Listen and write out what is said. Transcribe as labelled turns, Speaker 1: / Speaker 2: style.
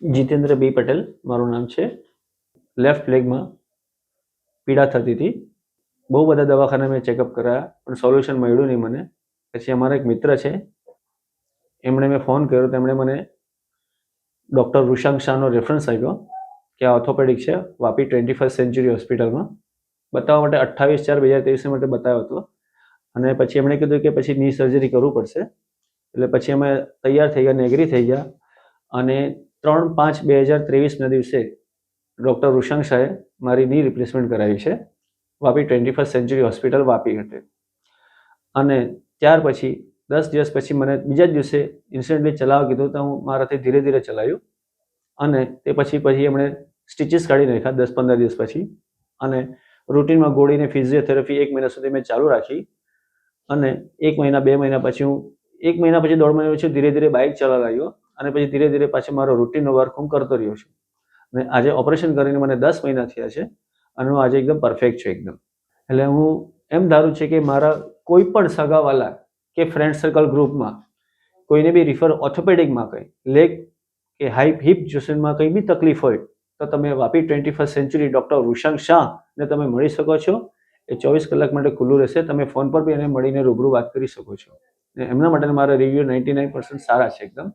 Speaker 1: જીતેન્દ્ર બી પટેલ મારું નામ છે. લેફ્ટ લેગમાં પીડા થતી હતી. બહુ બધા દવાખાના મેં ચેકઅપ કરાયા પણ સોલ્યુશન મળ્યું નહીં મને. પછી અમારા એક મિત્ર છે, એમણે મેં ફોન કર્યો તો એમણે મને ડૉક્ટર વૃષાંક શાહનો રેફરન્સ આપ્યો કે આ ઓર્થોપેડિક છે, વાપી 21st સેન્ચુરી હોસ્પિટલમાં બતાવવા માટે 28/4/2023 માટે બતાવ્યો હતો. અને પછી એમણે કીધું કે પછી ની સર્જરી કરવું પડશે. એટલે પછી અમે તૈયાર થઈ ગયા ને એગ્રી થઈ ગયા અને 3/5/2023ના દિવસે ડૉક્ટર વૃષાંક શાહે મારી ની રિપ્લેસમેન્ટ કરાવી છે Vapi 21st century hospital Vapi ખાતે. અને ત્યાર પછી 10 દિવસ પછી મને બીજા જ દિવસે ઇન્સિડન્ટલી ચલાવવા કીધું તો હું મારાથી ધીરે ધીરે ચલાવ્યું અને તે પછી એમણે સ્ટિચીસ કાઢી નાખ્યા 10-15 દિવસ પછી. અને રૂટીનમાં ગોળીને ફિઝિયોથેરાપી 1 મહિના સુધી મેં ચાલુ રાખી. અને 1 મહિના 2 મહિના પછી હું 1 મહિના પછી 1.5 મહિના પછી ધીરે ધીરે બાઇક ચલાવવા લાગ્યો અને પછી ધીરે ધીરે પાછો મારો રૂટીનનો વર્ક હું કરતો રહ્યો છું. અને આજે ઓપરેશન કરીને મને 10 મહિના થયા છે અને હું આજે એકદમ પરફેક્ટ છું એકદમ. એટલે હું એમ ધારું છે કે મારા કોઈ પણ સગાવાલા કે ફ્રેન્ડ સર્કલ ગ્રુપમાં કોઈને બી રિફર ઓર્થોપેડિકમાં કંઈ લેગ કે હિપ જોઈન્ટમાં કંઈ બી તકલીફ હોય તો તમે વાપી 21st સેન્ચુરી ડૉક્ટર વૃષાંક શાહને તમે મળી શકો છો. એ 24 કલાક માટે ખુલ્લું રહેશે. તમે ફોન પર બી એને મળીને રૂબરૂ વાત કરી શકો છો. એમના માટે મારા રિવ્યૂ 99% સારા છે એકદમ.